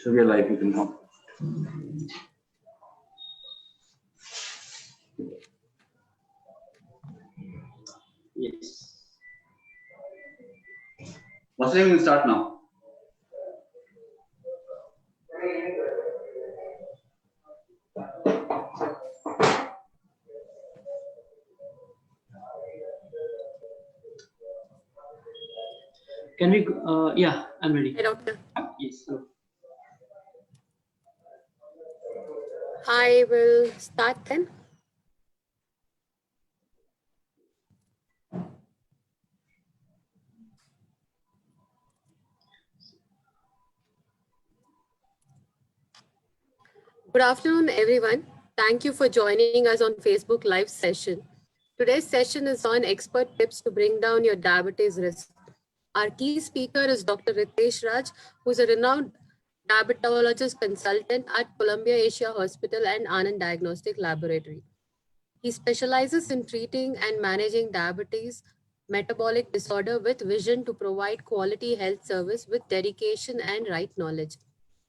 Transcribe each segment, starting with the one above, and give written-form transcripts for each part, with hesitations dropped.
So we are live, you can come. Yes. What's the name? We'll start now. Can we? Yeah, I'm ready. Hi, doctor. Yes. Hello. I will start then. Good afternoon, everyone. Thank you for joining us on Facebook Live session. Today's session is on expert tips to bring down your diabetes risk. Our key speaker is Dr. Ritessh Raj, who is a renowned diabetologist consultant at Columbia Asia Hospital and Anand Diagnostic Laboratory. He specializes in treating and managing diabetes, metabolic disorder with vision to provide quality health service with dedication and right knowledge.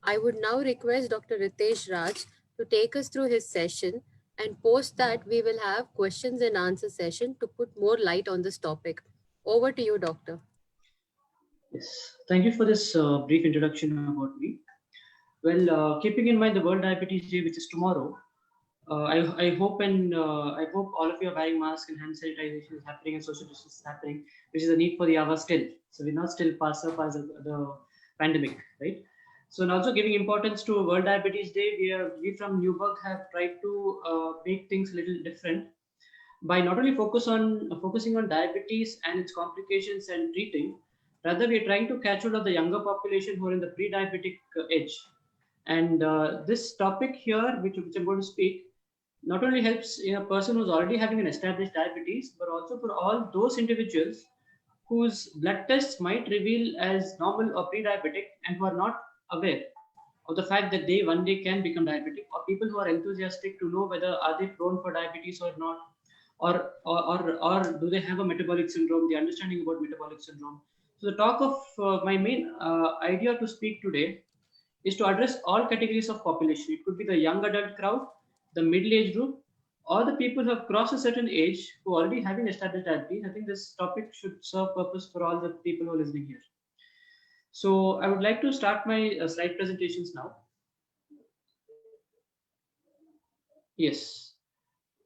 I would now request Dr. Ritessh Raj to take us through his session, and post that we will have questions and answer session to put more light on this topic. Over to you, Doctor. Yes. Thank you for this brief introduction about me. Well, keeping in mind the World Diabetes Day, which is tomorrow, I hope all of you are wearing masks and hand sanitization is happening and social distance is happening, which is a need for the hour still. So we're not still past the pandemic, right? So, and also giving importance to World Diabetes Day, we from Newburgh have tried to make things a little different by not only focusing on diabetes and its complications and treating. Rather, we are trying to catch hold of the younger population who are in the pre-diabetic age. And this topic here, which I'm going to speak, not only helps in a person who's already having an established diabetes, but also for all those individuals whose blood tests might reveal as normal or pre-diabetic and who are not aware of the fact that they one day can become diabetic, or people who are enthusiastic to know whether are they prone for diabetes or not, or do they have a metabolic syndrome, the understanding about metabolic syndrome. So the talk of my main idea to speak today is to address all categories of population. It could be the young adult crowd, the middle-age group, or the people who have crossed a certain age who already having established diabetes. I think this topic should serve purpose for all the people who are listening here. So I would like to start my slide presentations now. Yes,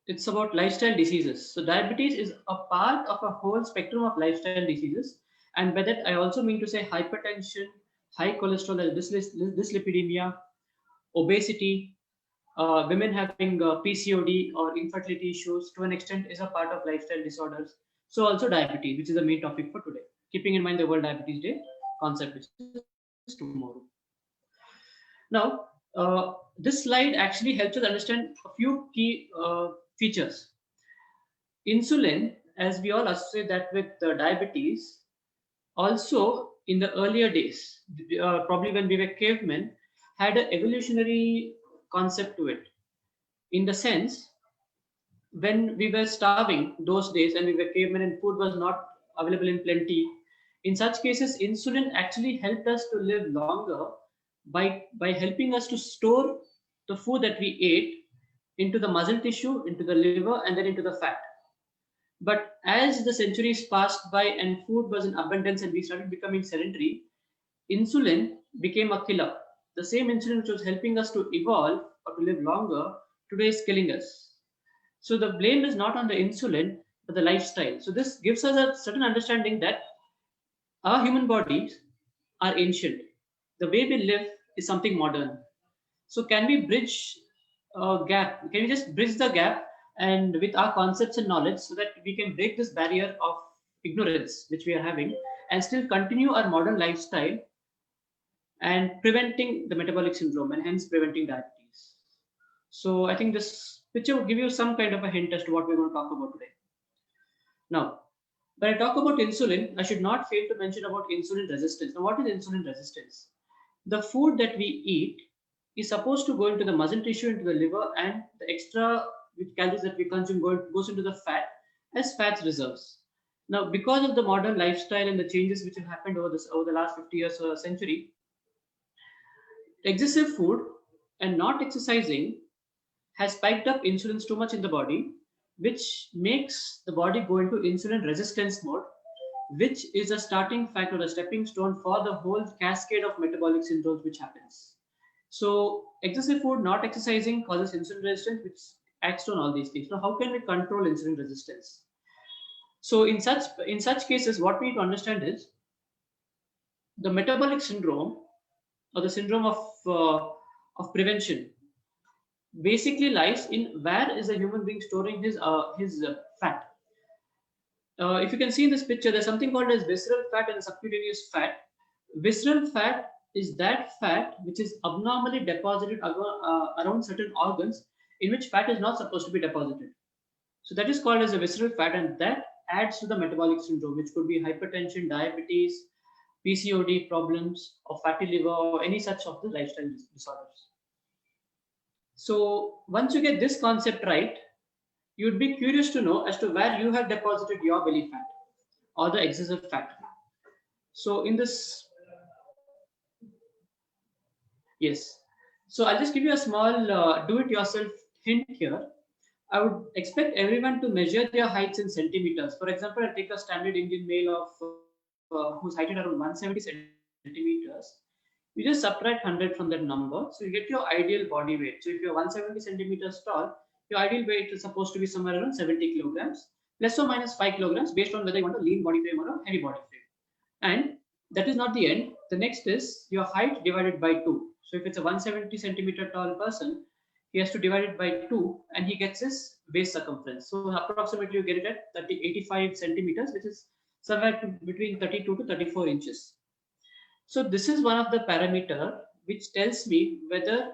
it's about lifestyle diseases. So diabetes is a part of a whole spectrum of lifestyle diseases. And by that, I also mean to say hypertension, high cholesterol, dyslipidemia, obesity, women having PCOD or infertility issues to an extent is a part of lifestyle disorders. So also diabetes, which is the main topic for today, keeping in mind the World Diabetes Day concept, which is tomorrow. Now, this slide actually helps us understand a few key features. Insulin, as we all associate that with diabetes, also in the earlier days, probably when we were cavemen, had an evolutionary concept to it. In the sense, when we were starving those days and we were cavemen and food was not available in plenty, in such cases, insulin actually helped us to live longer by helping us to store the food that we ate into the muscle tissue, into the liver, and then into the fat. But as the centuries passed by and food was in abundance and we started becoming sedentary, insulin became a killer. The same insulin which was helping us to evolve or to live longer, today is killing us. So the blame is not on the insulin, but the lifestyle. So this gives us a certain understanding that our human bodies are ancient. The way we live is something modern. So can we bridge a gap? Can we just bridge the gap and with our concepts and knowledge so that we can break this barrier of ignorance which we are having and still continue our modern lifestyle and preventing the metabolic syndrome and hence preventing diabetes. So I think this picture will give you some kind of a hint as to what we're going to talk about today. Now, when I talk about insulin, I should not fail to mention about insulin resistance. Now, what is insulin resistance? The food that we eat is supposed to go into the muscle tissue, into the liver, and the extra calories that we consume goes into the fat as fat reserves. Now, because of the modern lifestyle and the changes which have happened over the last 50 years or a century, excessive food and not exercising has spiked up insulin too much in the body, which makes the body go into insulin resistance mode, which is a starting factor, a stepping stone for the whole cascade of metabolic syndromes which happens. So excessive food, not exercising causes insulin resistance, which acts on all these things. Now, how can we control insulin resistance? So in such cases, what we need to understand is the metabolic syndrome or the syndrome of prevention basically lies in where is a human being storing his fat. If you can see in this picture, there's something called as visceral fat and subcutaneous fat. Visceral fat is that fat which is abnormally deposited around certain organs in which fat is not supposed to be deposited. So that is called as a visceral fat, and that adds to the metabolic syndrome, which could be hypertension, diabetes, PCOD problems, or fatty liver, or any such of the lifestyle disorders. So once you get this concept right, you'd be curious to know as to where you have deposited your belly fat or the excessive fat. So in this, yes. So I'll just give you a small do-it-yourself hint here. I would expect everyone to measure their heights in centimeters. For example, I take a standard Indian male of whose height is around 170 centimeters. You just subtract 100 from that number, so you get your ideal body weight. So if you're 170 centimeters tall, your ideal weight is supposed to be somewhere around 70 kilograms, plus or minus 5 kilograms, based on whether you want a lean body frame or a heavy body frame. And that is not the end. The next is your height divided by 2. So if it's a 170 centimeter tall person, he has to divide it by 2 and he gets his waist circumference. So approximately you get it at 85 centimeters, which is somewhere between 32 to 34 inches. So this is one of the parameter which tells me whether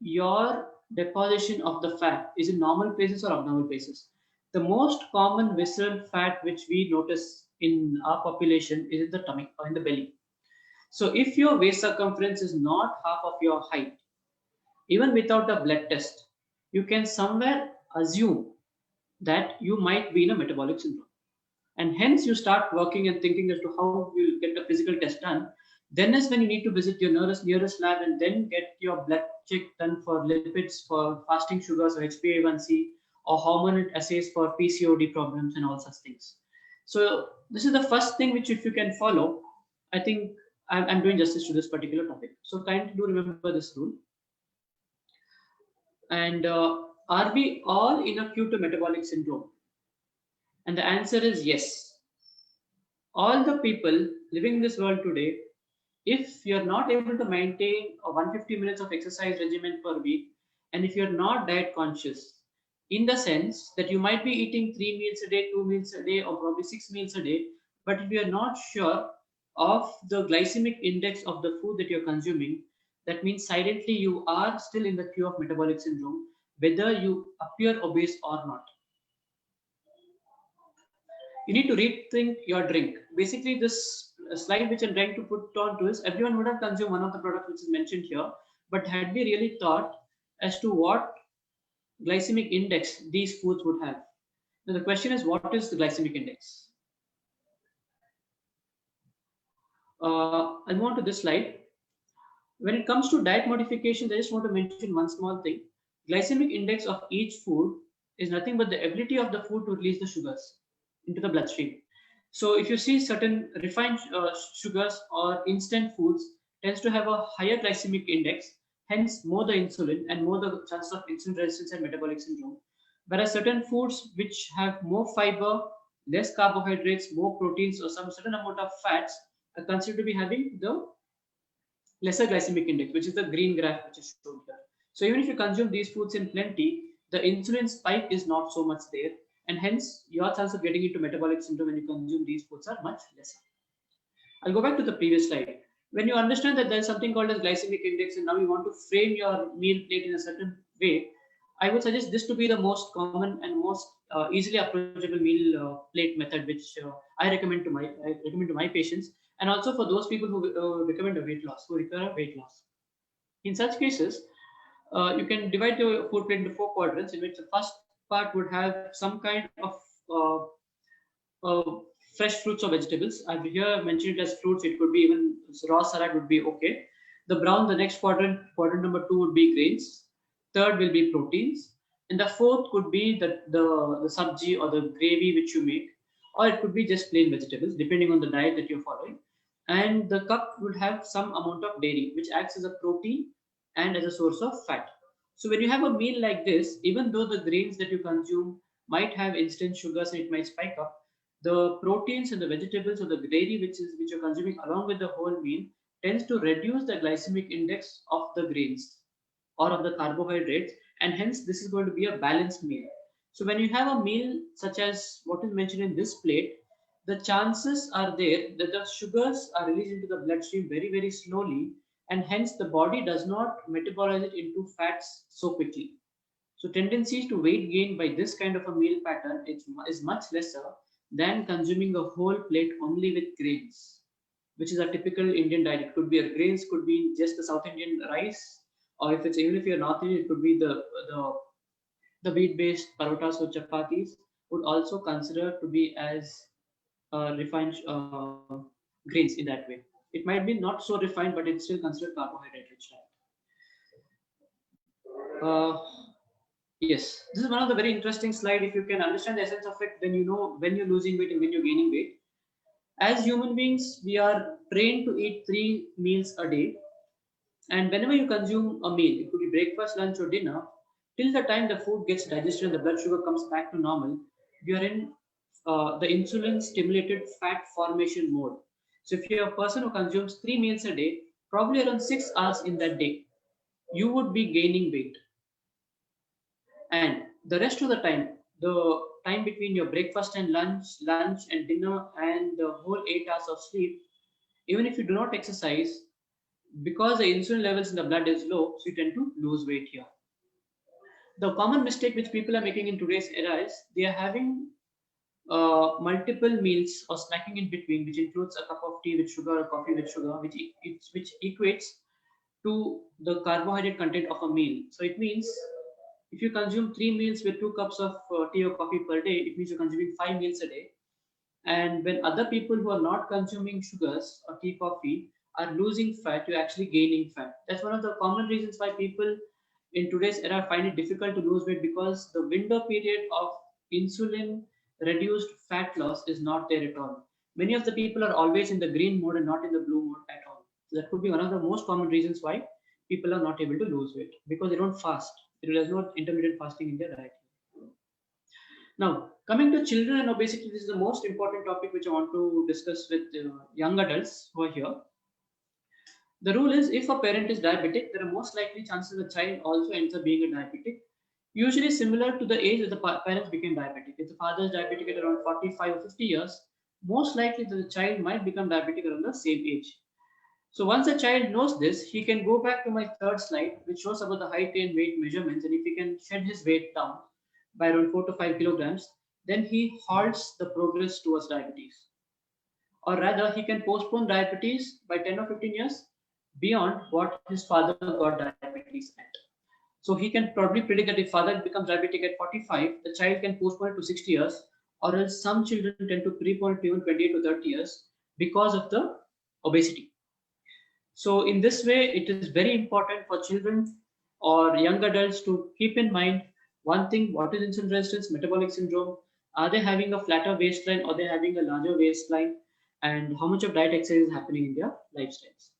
your deposition of the fat is in normal places or abnormal places. The most common visceral fat which we notice in our population is in the tummy or in the belly. So if your waist circumference is not half of your height, even without a blood test, you can somewhere assume that you might be in a metabolic syndrome. And hence you start working and thinking as to how you get a physical test done. Then is when you need to visit your nearest lab and then get your blood check done for lipids, for fasting sugars or HbA1c, or hormone assays for PCOD problems and all such things. So this is the first thing which if you can follow, I think I'm doing justice to this particular topic. So kindly do remember this rule. And are we all in acute metabolic syndrome? And the answer is yes. All the people living in this world today, if you're not able to maintain a 150 minutes of exercise regimen per week, and if you're not diet conscious, in the sense that you might be eating 3 meals a day, 2 meals a day, or probably 6 meals a day, but if you're not sure of the glycemic index of the food that you're consuming, that means silently you are still in the queue of metabolic syndrome, whether you appear obese or not. You need to rethink your drink. Basically, this slide which I'm trying to put on to is everyone would have consumed one of the products which is mentioned here, but had we really thought as to what glycemic index these foods would have? Now the question is, what is the glycemic index? I'll move on to this slide. When it comes to diet modifications, I just want to mention one small thing. Glycemic index of each food is nothing but the ability of the food to release the sugars into the bloodstream. So if you see certain refined sugars or instant foods tends to have a higher glycemic index, hence more the insulin and more the chances of insulin resistance and metabolic syndrome. Whereas certain foods which have more fiber, less carbohydrates, more proteins, or some certain amount of fats are considered to be having the lesser glycemic index, which is the green graph which is shown here. So even if you consume these foods in plenty, the insulin spike is not so much there, and hence your chance of getting into metabolic syndrome when you consume these foods are much lesser. I'll go back to the previous slide. When you understand that there's something called as glycemic index and now you want to frame your meal plate in a certain way, I would suggest this to be the most common and most easily approachable meal plate method, which I recommend to my patients, and also for those people who recommend a weight loss, who require a weight loss. In such cases, you can divide your food plate into 4 quadrants, in which the first part would have some kind of fresh fruits or vegetables. I've here mentioned it as fruits. It could be even raw salad would be okay. The brown, the next quadrant number 2 would be grains. Third will be proteins. And the fourth could be the sabji or the gravy which you make, or it could be just plain vegetables, depending on the diet that you're following. And the cup would have some amount of dairy, which acts as a protein and as a source of fat. So when you have a meal like this, even though the grains that you consume might have instant sugars and it might spike up, the proteins and the vegetables or the dairy which you're consuming along with the whole meal tends to reduce the glycemic index of the grains or of the carbohydrates, and hence this is going to be a balanced meal. So when you have a meal such as what is mentioned in this plate, the chances are there that the sugars are released into the bloodstream very, very slowly, and hence the body does not metabolize it into fats so quickly. So tendencies to weight gain by this kind of a meal pattern is much lesser than consuming a whole plate only with grains, which is a typical Indian diet. It could be a grains, could be just the South Indian rice, or if it's even if you're North Indian, it could be the wheat-based parotas or chapatis. Would also consider to be as refined grains in that way. It might be not so refined, but it's still considered carbohydrate rich diet. Yes, this is one of the very interesting slide. If you can understand the essence of it, then you know when you're losing weight and when you're gaining weight. As human beings, we are trained to eat 3 meals a day. And whenever you consume a meal, it could be breakfast, lunch, or dinner, till the time the food gets digested and the blood sugar comes back to normal, you are in the insulin stimulated fat formation mode. So if you're a person who consumes 3 meals a day, probably around 6 hours in that day, you would be gaining weight. And the rest of the time between your breakfast and lunch and dinner, and the whole 8 hours of sleep, even if you do not exercise, because the insulin levels in the blood is low, so you tend to lose weight here. The common mistake which people are making in today's era is they are having multiple meals or snacking in between, which includes a cup of tea with sugar or coffee with sugar, which equates to the carbohydrate content of a meal. So it means if you consume 3 meals with 2 cups of tea or coffee per day, it means you're consuming 5 meals a day. And when other people who are not consuming sugars or tea, coffee are losing fat, you're actually gaining fat. That's one of the common reasons why people in today's era find it difficult to lose weight, because the window period of insulin reduced fat loss is not there at all. Many of the people are always in the green mode and not in the blue mode at all. So that could be one of the most common reasons why people are not able to lose weight, because they don't fast. There is no intermittent fasting in their diet. Now, coming to children and obesity, this is the most important topic which I want to discuss with young adults who are here. The rule is, if a parent is diabetic, there are most likely chances the child also ends up being a diabetic, usually similar to the age that the parents became diabetic. If the father is diabetic at around 45 or 50 years, most likely the child might become diabetic around the same age. So once a child knows this, he can go back to my third slide, which shows about the height and weight measurements, and if he can shed his weight down by around 4 to 5 kilograms, then he halts the progress towards diabetes. Or rather, he can postpone diabetes by 10 or 15 years beyond what his father got diabetes at. So he can probably predict that if father becomes diabetic at 45, the child can postpone it to 60 years, or else some children tend to prepone it to even 28 to 30 years because of the obesity. So in this way, it is very important for children or young adults to keep in mind one thing: what is insulin resistance, metabolic syndrome, are they having a flatter waistline or they having a larger waistline, and how much of diet exercise is happening in their lifestyles.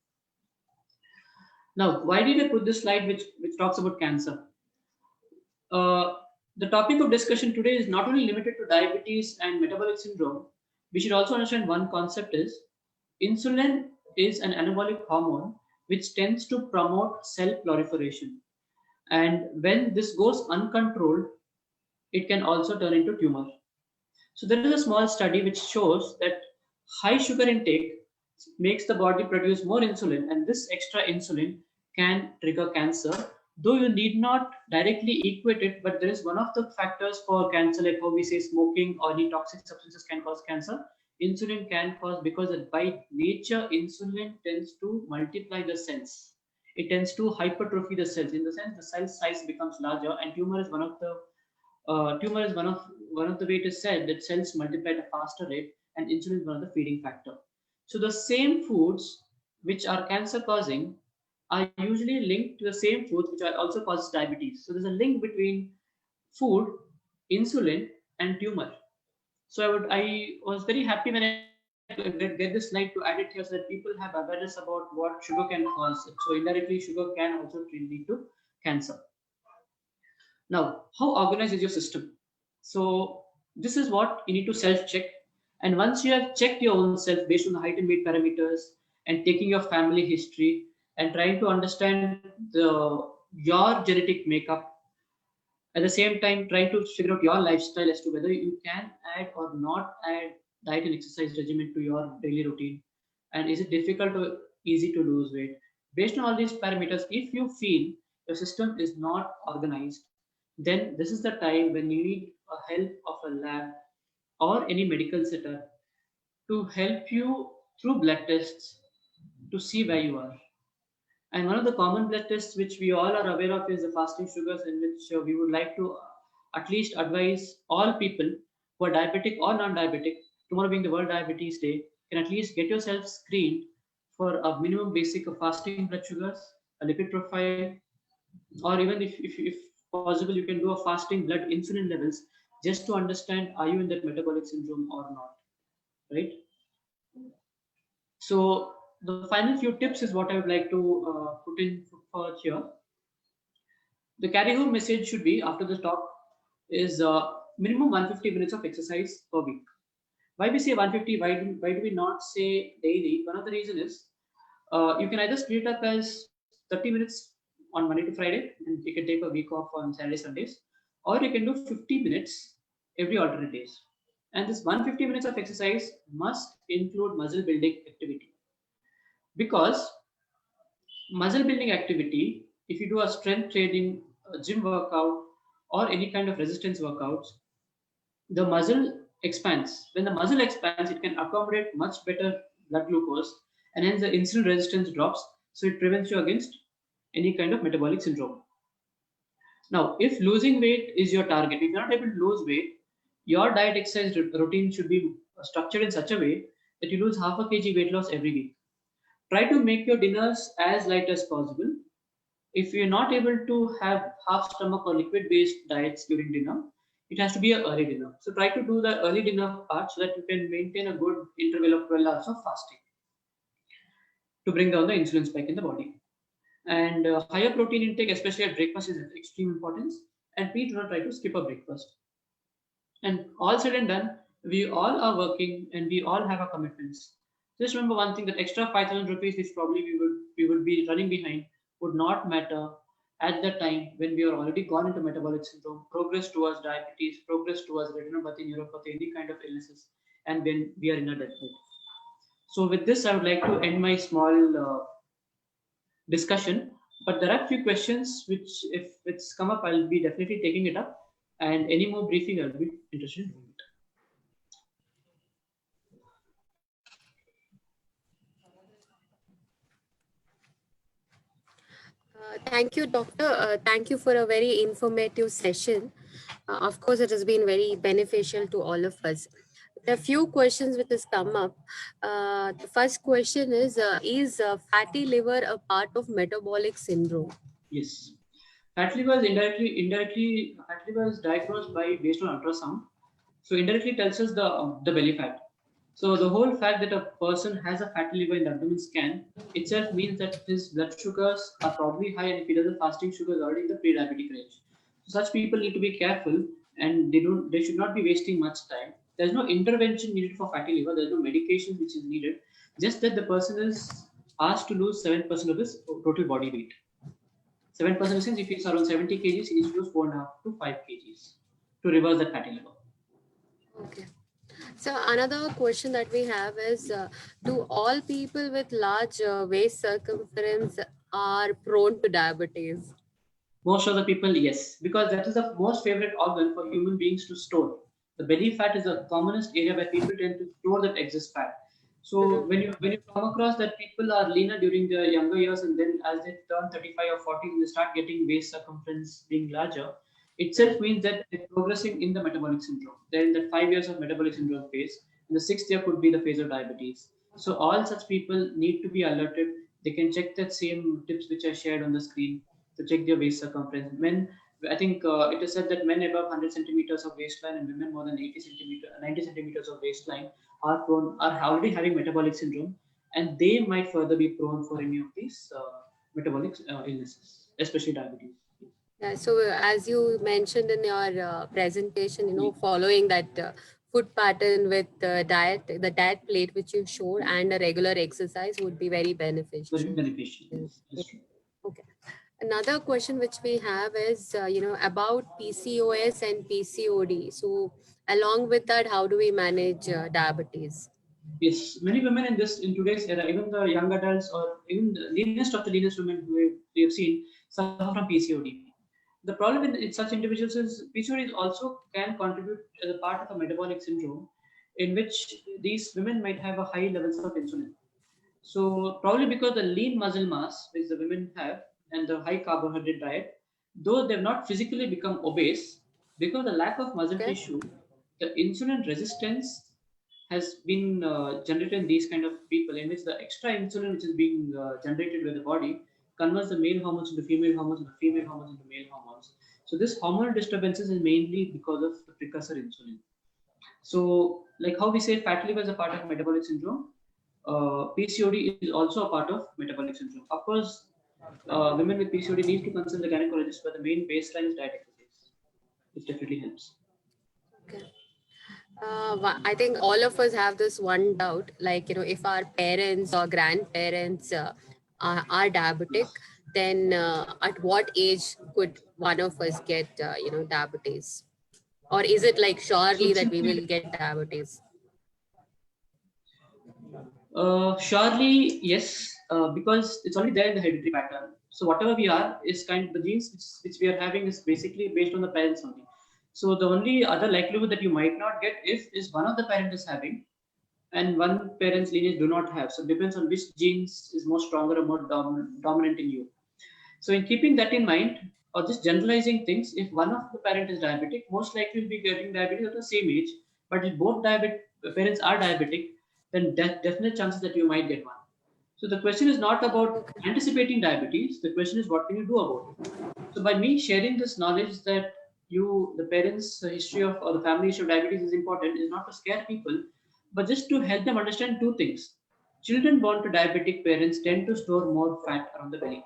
Now, why did I put this slide which talks about cancer? The topic of discussion today is not only limited to diabetes and metabolic syndrome. We should also understand one concept is insulin is an anabolic hormone which tends to promote cell proliferation. And when this goes uncontrolled, it can also turn into tumor. So there is a small study which shows that high sugar intake makes the body produce more insulin, and this extra insulin can trigger cancer, though you need not directly equate it, but there is one of the factors for cancer, like how we say smoking or any toxic substances can cause cancer. Insulin can cause, because by nature insulin tends to multiply the cells. It tends to hypertrophy the cells, in the sense the cell size becomes larger, and tumor is one of the way it is said that cells multiply at a faster rate, and insulin is one of the feeding factor. So the same foods which are cancer causing are usually linked to the same foods which are also causes diabetes. So there's a link between food, insulin, and tumor. So I was very happy when I get this slide to add it here so that people have awareness about what sugar can cause. So indirectly, sugar can also lead to cancer. Now, how organized is your system? So this is what you need to self-check. And once you have checked your own self based on the height and weight parameters and taking your family history and trying to understand your genetic makeup, at the same time trying to figure out your lifestyle as to whether you can add or not add diet and exercise regimen to your daily routine, and is it difficult or easy to lose weight. Based on all these parameters, if you feel your system is not organized, then this is the time when you need a help of a lab or any medical setup to help you through blood tests to see where you are. And one of the common blood tests which we all are aware of is the fasting sugars, in which we would like to at least advise all people who are diabetic or non-diabetic, tomorrow being the World Diabetes Day, can at least get yourself screened for a minimum basic of fasting blood sugars, a lipid profile, or even if possible, you can do a fasting blood insulin levels just to understand are you in that metabolic syndrome or not, right? So the final few tips is what I would like to put in for here. The carry home message should be after the talk is minimum 150 minutes of exercise per week. Why we say 150? Why do we not say daily? One of the reason is you can either split it up as 30 minutes on Monday to Friday, and you can take a week off on Saturday, Sundays, or you can do 50 minutes every alternate days. And this 150 minutes of exercise must include muscle building activity, because muscle building activity, if you do a strength training, a gym workout, or any kind of resistance workouts, the muscle expands. When the muscle expands, it can accommodate much better blood glucose, and hence the insulin resistance drops. So it prevents you against any kind of metabolic syndrome. Now, if losing weight is your target, if you're not able to lose weight, your diet exercise routine should be structured in such a way that you lose half a kg weight loss every week. Try to make your dinners as light as possible. If you're not able to have half stomach or liquid based diets during dinner, it has to be an early dinner. So try to do the early dinner part so that you can maintain a good interval of 12 hours of fasting to bring down the insulin spike in the body. And higher protein intake, especially at breakfast, is of extreme importance. And please do not try to skip a breakfast. And all said and done, we all are working and we all have our commitments. Just remember one thing, that extra 5,000 rupees which probably we would be running behind would not matter at the time when we are already gone into metabolic syndrome, progress towards diabetes, progress towards retinopathy, neuropathy, any kind of illnesses, and when we are in a deathbed. So with this, I would like to end my small discussion. But there are a few questions which, if it's come up, I'll be definitely taking it up. And any more briefing, I'll be interested in doing it. Thank you, Doctor. Thank you for a very informative session. Of course, it has been very beneficial to all of us. There are few questions which has come up. The first question is fatty liver a part of metabolic syndrome? Yes. Fat liver is indirectly, fat liver is diagnosed by based on ultrasound. So indirectly tells us the belly fat. So the whole fact that a person has a fatty liver in the abdomen scan itself means that his blood sugars are probably high, and if he does a fasting, sugar is already in the pre-diabetic range. So such people need to be careful, and they should not be wasting much time. There's no intervention needed for fatty liver. There's no medication which is needed. Just that the person is asked to lose 7% of his total body weight. 7% since if it's around 70 kgs, he needs to lose 4.5 to 5 kgs to reverse that fatty liver. Okay. So another question that we have is, do all people with large waist circumference are prone to diabetes? Most of the people, yes, because that is the most favorite organ for human beings to store. The belly fat is the commonest area where people tend to store that excess fat. So when you come across that people are leaner during their younger years, and then as they turn 35 or 40, they start getting waist circumference being larger, itself means that they're progressing in the metabolic syndrome. They're in the 5 years of metabolic syndrome phase, and the 6th year could be the phase of diabetes. So all such people need to be alerted. They can check that same tips which I shared on the screen to check their waist circumference. Men, I think it is said that men above 100 centimeters of waistline and women more than 90 centimeters of waistline are already having metabolic syndrome, and they might further be prone for any of these metabolic illnesses, especially diabetes. Yeah, so as you mentioned in your presentation, following that food pattern with the diet plate which you showed and a regular exercise would be very beneficial. Very beneficial. Yes. Okay. Another question which we have is, about PCOS and PCOD. So along with that, how do we manage diabetes? Yes, many women in today's era, even the young adults or even the leanest of the leanest women we have seen suffer from PCOD. The problem in such individuals is PCOD also can contribute as a part of a metabolic syndrome in which these women might have a high levels of insulin. So probably because the lean muscle mass which the women have and the high carbohydrate diet, though they've not physically become obese, because the lack of muscle tissue, the insulin resistance has been generated in these kind of people, in which the extra insulin which is being generated by the body converts the male hormones into female hormones and the female hormones into male hormones. So this hormonal disturbances is mainly because of the precursor insulin. So like how we say fat liver is a part of metabolic syndrome, PCOD is also a part of metabolic syndrome. Of course, women with PCOD need to consult the gynecologist, but the main baseline is diet exercise, which definitely helps. Okay. I think all of us have this one doubt, like, if our parents or grandparents are diabetic, then at what age could one of us get, diabetes? Or is it like surely that we will get diabetes? Surely, yes, because it's already there in the hereditary pattern. So whatever we are is kind of the genes which we are having is basically based on the parents only. So the only other likelihood that you might not get is one of the parent is having and one parent's lineage do not have. So it depends on which genes is more stronger or more dominant in you. So in keeping that in mind, or just generalizing things, if one of the parent is diabetic, most likely will be getting diabetes at the same age. But if both parents are diabetic, then definite chances that you might get one. So the question is not about anticipating diabetes. The question is what can you do about it. So by me sharing this knowledge that the parents' history of or the family history of diabetes is important, is not to scare people, but just to help them understand two things. Children born to diabetic parents tend to store more fat around the belly.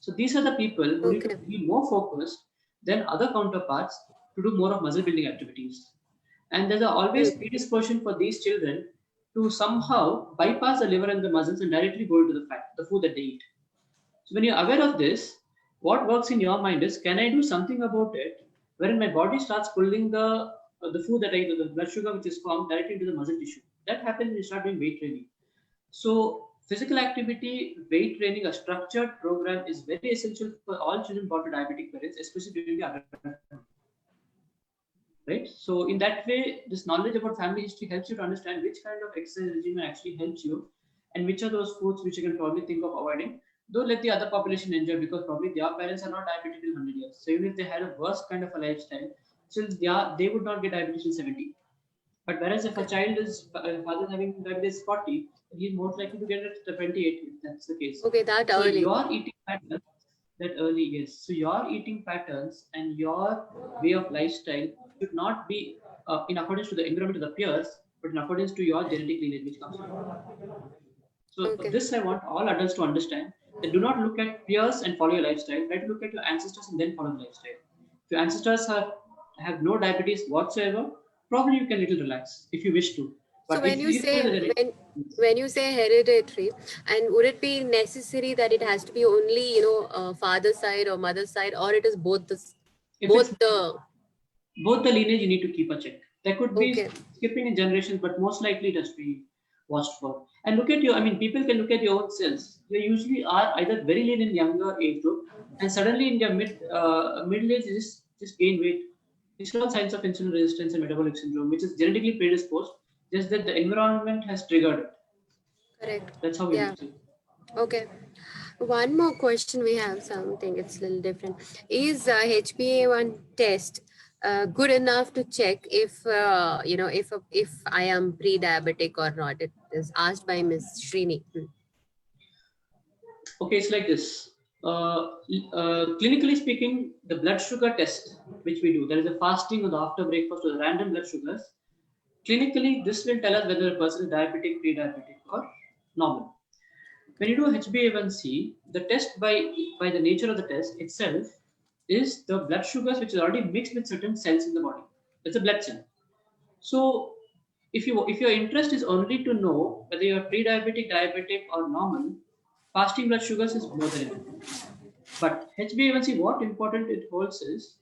So these are the people who need to be more focused than other counterparts to do more of muscle building activities. And there's always predisposition for these children to somehow bypass the liver and the muscles and directly go into the fat, the food that they eat. So when you're aware of this, what works in your mind is, can I do something about it wherein my body starts pulling the food that I eat, the blood sugar which is formed directly into the muscle tissue. That happens when you start doing weight training. So physical activity, weight training, a structured program is very essential for all children born to diabetic parents, especially during the adult. Right? So in that way, this knowledge about family history helps you to understand which kind of exercise regime actually helps you and which are those foods which you can probably think of avoiding. Don't let the other population enjoy because probably their parents are not diabetic in 100 years. So even if they had a worse kind of a lifestyle, still they would not get diabetes in 70. But whereas if a child is father is having diabetes 40, he's most likely to get it at 28 if that's the case. Okay, that so early. your eating patterns that early, yes. So your eating patterns and your way of lifestyle should not be in accordance to the environment of the peers, but in accordance to your genetic lineage which comes from you. So this I want all adults to understand, that do not look at peers and follow your lifestyle. Try to look at your ancestors and then follow the lifestyle. If your ancestors have no diabetes whatsoever, probably you can little relax if you wish to. But so when you say hereditary, and would it be necessary that it has to be only father's side or mother's side, or it is both the lineage you need to keep a check. There could be skipping in generations, but most likely it has to be watched for. And look at people can look at your own cells. You usually are either very lean in younger age group, and suddenly in your middle age you just gain weight. These are all signs of insulin resistance and metabolic syndrome, which is genetically predisposed, just that the environment has triggered it. Correct. That's how we do it. Okay. One more question we have, something it's a little different. Is HbA1 test good enough to check if if I am pre-diabetic or not? It is asked by Ms. Srini. Okay, it's like this. Clinically speaking, the blood sugar test which we do, there is a fasting or the after breakfast or the random blood sugars. Clinically, this will tell us whether a person is diabetic, pre-diabetic, or normal. When you do HbA1c, the test by the nature of the test itself is the blood sugars which is already mixed with certain cells in the body. It's a blood cell. So if your interest is only to know whether you're pre-diabetic, diabetic, or normal, fasting blood sugars is more than enough. But HbA1c, what important it holds is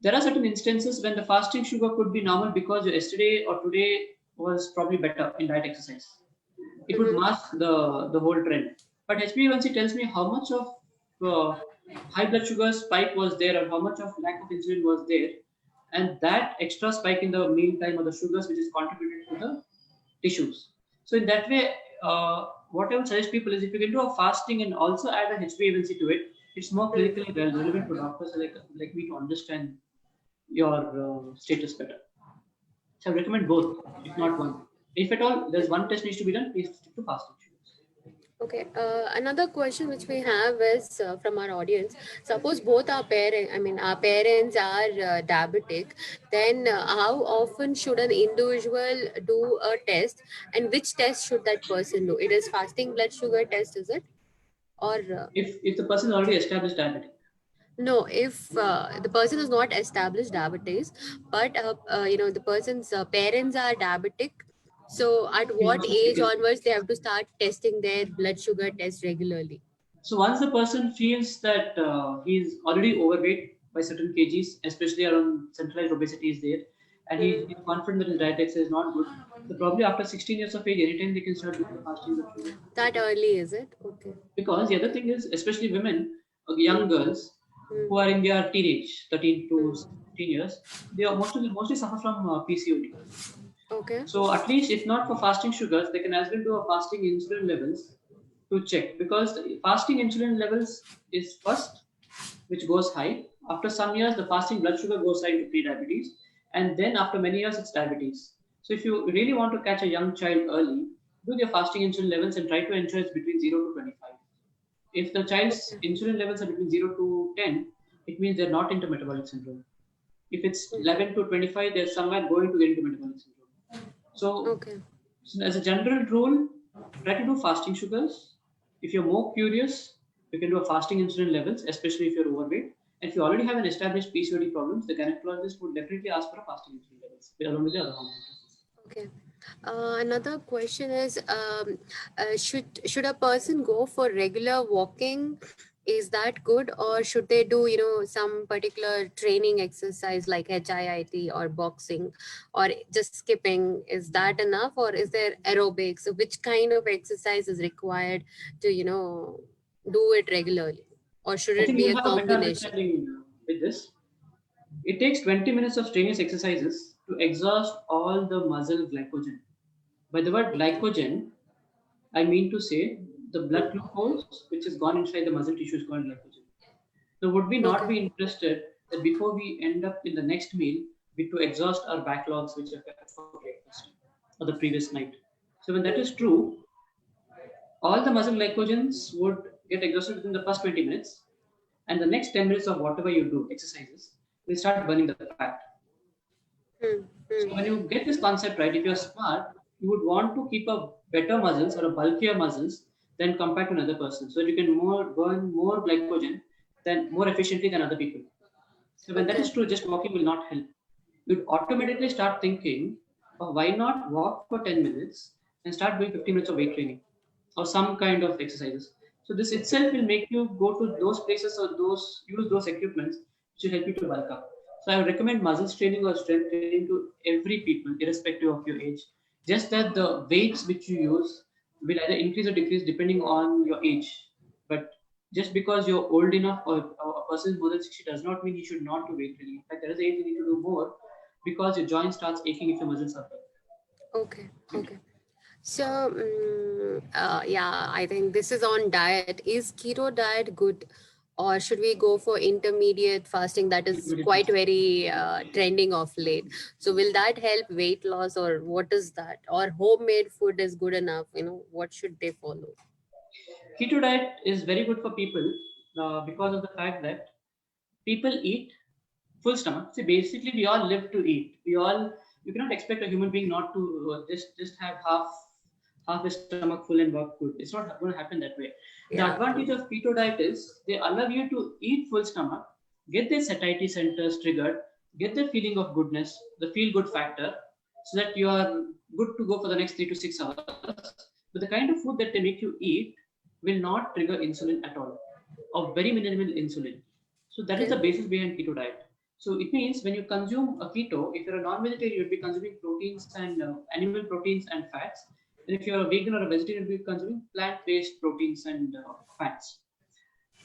there are certain instances when the fasting sugar could be normal because your yesterday or today was probably better in diet exercise. It would mask the whole trend. But HbA1c tells me how much of high blood sugar spike was there or how much of lack of insulin was there, and that extra spike in the meal time or the sugars which is contributed to the tissues. So in that way, what I would suggest people is if you can do a fasting and also add a HbA1c to it, it's more clinically relevant to doctors like me to understand your status better. So I recommend both, if not one. If at all there's one test needs to be done, please stick to fasting sugars. Okay, another question which we have is from our audience. Suppose both our parents are diabetic, then how often should an individual do a test, and which test should that person do? It is fasting blood sugar test, is it? Or If the person is already established diabetic. no, if the person is not established diabetes, but the person's parents are diabetic, so at He what wants to stick age it. onwards they have to start testing their blood sugar test regularly? So once the person feels that he's already overweight by certain kgs, especially around centralized obesity is there, and he's confident that his diet exercise is not good, so probably after 16 years of age, anytime they can start doing the fasting blood sugar. That early, is it? Okay. Because the other thing is, especially women, young girls who are in their teenage, 13 to 16 years, they are mostly suffer from PCOD. Okay. So at least if not for fasting sugars, they can as well do a fasting insulin levels to check, because the fasting insulin levels is first, which goes high. After some years, the fasting blood sugar goes high to pre-diabetes, and then after many years, it's diabetes. So if you really want to catch a young child early, do their fasting insulin levels and try to ensure it's between 0 to 25. If the child's insulin levels are between 0 to 10, it means they're not into metabolic syndrome. If it's 11 to 25, they're somewhere going to get into metabolic syndrome. So, so as a general rule, try to do fasting sugars. If you're more curious, you can do a fasting insulin levels, especially if you're overweight. And if you already have an established PCOD problems, the gynecologist would definitely ask for a fasting insulin levels along with the other hormones. Okay. Another question is, should a person go for regular walking? Is that good, or should they do some particular training exercise like HIIT or boxing, or just skipping? Is that enough, or is there aerobics? So which kind of exercise is required to do it regularly, or should I it think be you a have a better combination? understanding with this. It takes 20 minutes of strenuous exercises to exhaust all the muscle glycogen. By the word glycogen, I mean to say the blood glucose which has gone inside the muscle tissue is called glycogen. So would we not be interested that before we end up in the next meal, we to exhaust our backlogs which are kept for breakfast or the previous night? So when that is true, all the muscle glycogens would get exhausted within the first 20 minutes, and the next 10 minutes of whatever you do, exercises, will start burning the fat. So when you get this concept right, if you're smart, you would want to keep a better muscles or a bulkier muscles than compared to another person, so that you can burn more glycogen than more efficiently than other people. So when that is true, just walking will not help. You'd automatically start thinking, oh, why not walk for 10 minutes and start doing 15 minutes of weight training or some kind of exercises. So this itself will make you go to those places or use those equipments which will help you to bulk up. So I would recommend muscle training or strength training to every people, irrespective of your age. Just that the weights which you use will either increase or decrease depending on your age. But just because you're old enough or a person is more than 60 does not mean you should not do weight training. In fact, there is an age you need to do more because your joint starts aching if your muscles are weak. Okay. So, yeah, I think this is on diet. Is keto diet good, or should we go for intermediate fasting that is quite very trending of late? So, will that help weight loss, or what is that? Or homemade food is good enough? What should they follow? Keto diet is very good for people because of the fact that people eat full stomach. See, basically, we all live to eat. You cannot expect a human being not to just have half his stomach full and work good. It's not going to happen that way. The advantage of keto diet is they allow you to eat full stomach, get their satiety centers triggered, get the feeling of goodness, the feel good factor, so that you are good to go for the next 3 to 6 hours. But the kind of food that they make you eat will not trigger insulin at all, or very minimal insulin. So that is the basis behind keto diet. So it means when you consume a keto, if you're a non-vegetarian, you'll be consuming proteins and animal proteins and fats. And if you're a vegan or a vegetarian, you'll be consuming plant-based proteins and fats.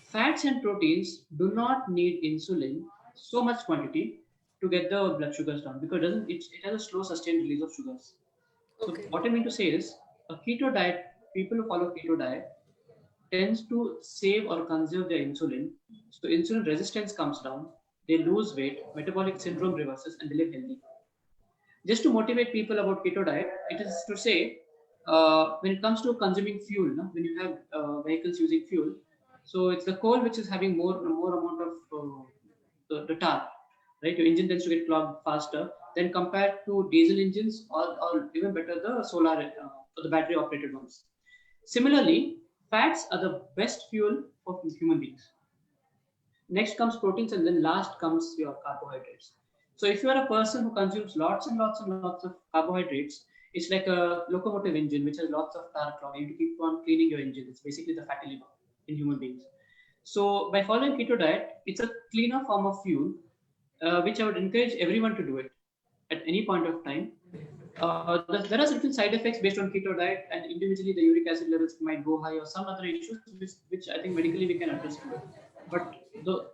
Fats and proteins do not need insulin so much quantity to get the blood sugars down, because it has a slow sustained release of sugars. So what I mean to say is, a keto diet, people who follow keto diet tends to save or conserve their insulin. So insulin resistance comes down, they lose weight, metabolic syndrome reverses, and they live healthy. Just to motivate people about keto diet, it is to say, when it comes to consuming fuel, when you have vehicles using fuel, so it's the coal which is having more amount of the tar, right? Your engine tends to get clogged faster than compared to diesel engines, or even better, the solar or the battery operated ones. Similarly, fats are the best fuel for human beings. Next comes proteins, and then last comes your carbohydrates. So if you are a person who consumes lots and lots and lots of carbohydrates, it's like a locomotive engine which has lots of tar clog. You have to keep on cleaning your engine. It's basically the fatty liver in human beings. So by following keto diet, it's a cleaner form of fuel, which I would encourage everyone to do it at any point of time. There are certain side effects based on keto diet, and individually the uric acid levels might go high, or some other issues which I think medically we can address to it. But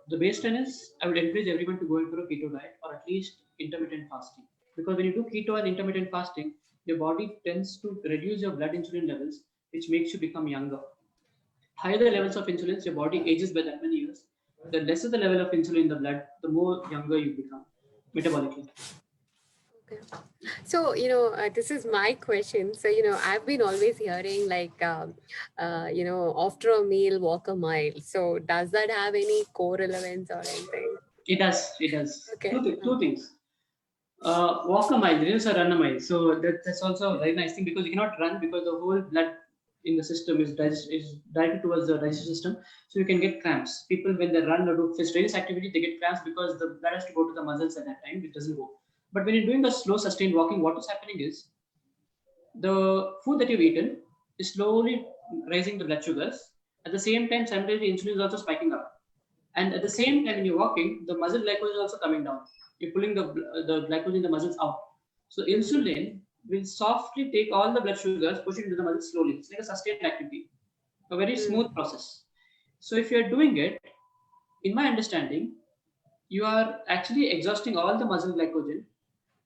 the base trend is, I would encourage everyone to go in for a keto diet, or at least intermittent fasting. Because when you do keto and intermittent fasting, your body tends to reduce your blood insulin levels, which makes you become younger. Higher the levels of insulin, your body ages by that many years. The lesser the level of insulin in the blood, the more younger you become metabolically. Okay. So, this is my question. So, I've been always hearing like, after a meal, walk a mile. So does that have any correlevance or anything? It does. Okay. Two things. Walk a mile, there is a run a mile. So that's also a very nice thing, because you cannot run because the whole blood in the system is directed towards the digestive system. So you can get cramps. People, when they run or do strenuous activity, they get cramps because the blood has to go to the muscles at that time. It doesn't go. But when you're doing a slow sustained walking, what is happening is the food that you've eaten is slowly raising the blood sugars. At the same time, simultaneously insulin is also spiking up. And at the same time, when you're walking, the muscle glycogen is also coming down. You're pulling the glycogen in the muscles out. So insulin will softly take all the blood sugars, push it into the muscle slowly. It's like a sustained activity, a very smooth process. So if you're doing it, in my understanding, you are actually exhausting all the muscle glycogen.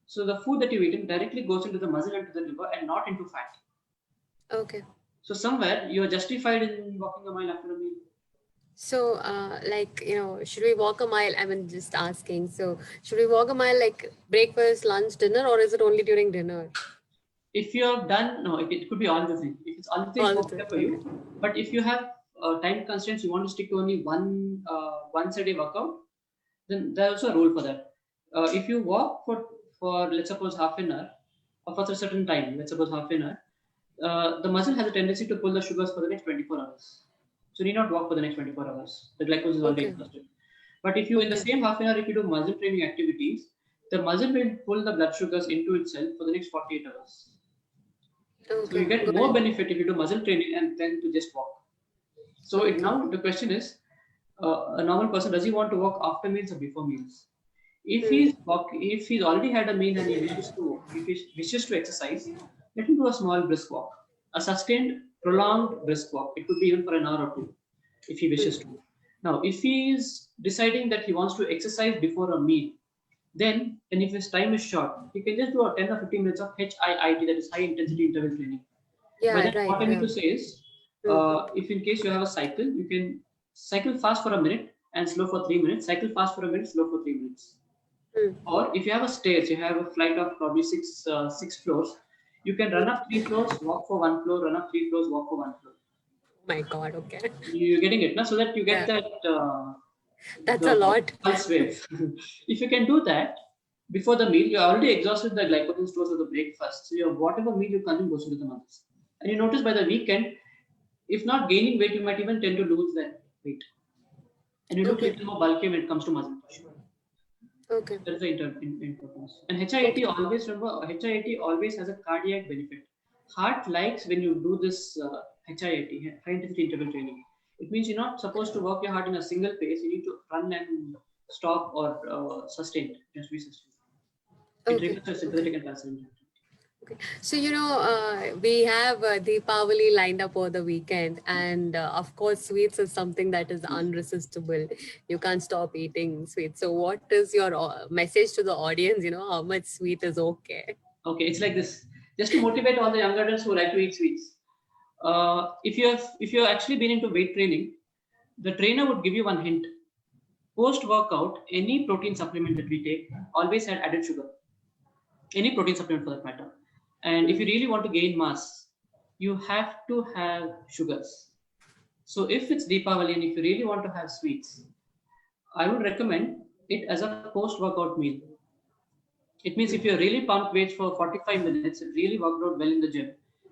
So the food that you've eaten directly goes into the muscle and to the liver, and not into fat. Okay. So somewhere you are justified in walking a mile after a meal. So, should we walk a mile? I mean, just asking. So, should we walk a mile like breakfast, lunch, dinner, or is it only during dinner? If you have done, no, it could be all the three. If it's all the three, it's okay for you. But if you have time constraints, you want to stick to only once a day workout, then there's also a rule for that. If you walk for let's suppose half an hour, or for a certain time, let's suppose half an hour, the muscle has a tendency to pull the sugars for the next 24 hours. So you need not walk for the next 24 hours. The glycogen is already exhausted. But if you, in the same half an hour, if you do muscle training activities, the muscle will pull the blood sugars into itself for the next 48 hours. Okay. So you get more benefit if you do muscle training and then to just walk. So now the question is, a normal person, does he want to walk after meals or before meals? If he's already had a meal and he wishes to exercise, let him do a small brisk walk, a sustained, prolonged brisk walk. It could be even for an hour or two, if he wishes to. Now, if he is deciding that he wants to exercise before a meal, then, and if his time is short, he can just do a 10 or 15 minutes of HIIT, that is high intensity interval training. But then what I mean to say is, if in case you have a cycle, you can cycle fast for a minute and slow for 3 minutes, cycle fast for a minute, slow for 3 minutes. Or if you have a stairs, you have a flight of probably six floors, you can run up 3 floors, walk for 1 floor, run up 3 floors, walk for 1 floor. My God, okay. You're getting it now, so that you get Yeah. that. That's The a lot. pulse wave. If you can do that before the meal, you already exhausted the glycogen stores of the breakfast. So your whatever meal you consume goes into the muscles. And you notice by the weekend, if not gaining weight, you might even tend to lose that weight. And you look a Okay. little more bulky when it comes to muscle tissue. Okay. That is the importance. And HIIT always, remember, HIIT always has a cardiac benefit. Heart likes when you do this HIIT, high intensity interval training. It means you're not supposed to work your heart in a single pace. You need to run and stop or sustain. It has to be sustained. It Okay. triggers a sympathetic and passive. Okay. So, we have Deepavali lined up over the weekend, and of course, sweets is something that is unresistible. You can't stop eating sweets. So, what is your message to the audience? How much sweet is okay? Okay, it's like this. Just to motivate all the young adults who like to eat sweets. If you've actually been into weight training, the trainer would give you one hint. Post-workout, any protein supplement that we take always had added sugar. Any protein supplement for that matter. And if you really want to gain mass, you have to have sugars. So if it's Deepavali and if you really want to have sweets, I would recommend it as a post-workout meal. It means if you're really pumped weights for 45 minutes, it really worked out well in the gym.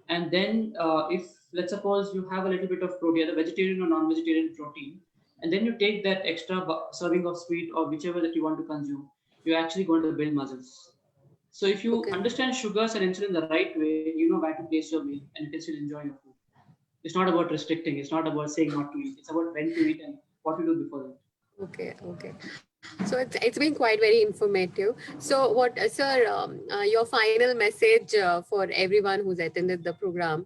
And then if, let's suppose you have a little bit of protein, either vegetarian or non-vegetarian protein, and then you take that extra serving of sweet or whichever that you want to consume, you're actually going to build muscles. So if you understand sugars and insulin the right way, you know where to place your meal and you can still enjoy your food. It's not about restricting. It's not about saying not to eat. It's about when to eat and what to do before that. Okay. So it's been quite very informative. So what, sir, your final message for everyone who's attended the program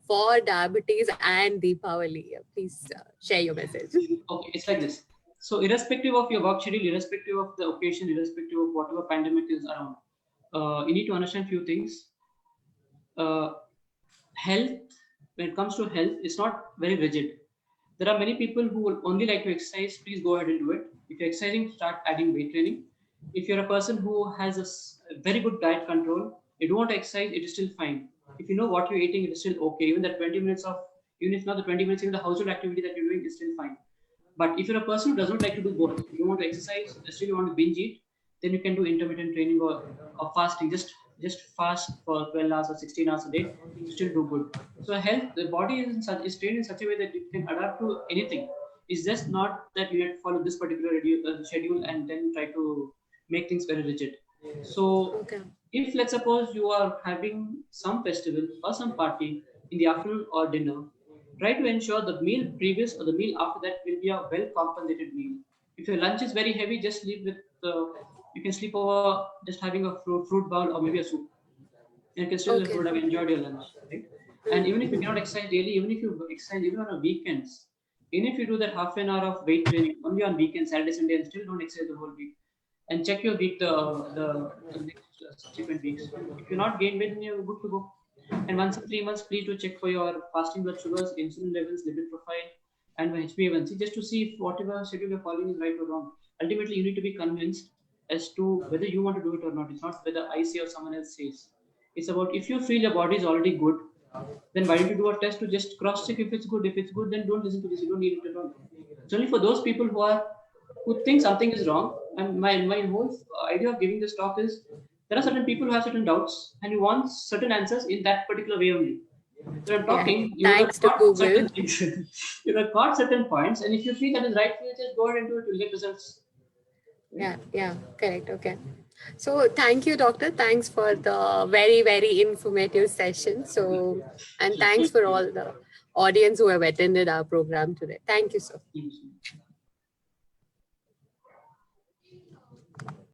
for diabetes and Deepavali, please share your message. Okay, it's like this. So irrespective of your work schedule, irrespective of the occasion, irrespective of whatever pandemic is around, you need to understand few things. Health, when it comes to health, it's not very rigid. There are many people who will only like to exercise. Please go ahead and do it. If you're exercising, start adding weight training. If you're a person who has a very good diet control, you don't want to exercise, it is still fine. If you know what you're eating, it is still okay. Even that 20 minutes of, even if not the 20 minutes, even the household activity that you're doing is still fine. But if you're a person who doesn't like to do both, you want to exercise, still you want to binge eat, then you can do intermittent training or fasting. Just fast for 12 hours or 16 hours a day, you still do good. So health, the body is trained in such a way that it can adapt to anything. It's just not that you have to follow this particular schedule and then try to make things very rigid. So if let's suppose you are having some festival or some party in the afternoon or dinner, try to ensure the meal previous or the meal after that will be a well compensated meal. If your lunch is very heavy, just leave with you can sleep over just having a fruit bowl or maybe a soup. And you can still would have enjoyed your lunch, right? And even if you cannot exercise daily, even if you exercise even on weekends, even if you do that half an hour of weight training only on weekends, Saturday, Sunday, and still don't exercise the whole week, and check your week the next subsequent weeks. If you're not gained weight, then you're good to go. And once in 3 months, please do check for your fasting blood sugars, insulin levels, lipid profile, and HbA1c just to see if whatever schedule you're following is right or wrong. Ultimately, you need to be convinced as to whether you want to do it or not. It's not whether I say or someone else says. It's about if you feel your body is already good, then why don't you do a test to just cross check if it's good. If it's good, then don't listen to this. You don't need it at all. It's only for those people who think something is wrong. And my whole idea of giving this talk is there are certain people who have certain doubts and you want certain answers in that particular way only. So I'm talking, you have got certain things, you have got certain points, and if you feel that is right for you, just go ahead and do it. You'll get results. Yeah, correct. Okay. So thank you, doctor. Thanks for the very, very informative session. So, and thanks for all the audience who have attended our program today. Thank you, sir. Thank you so much.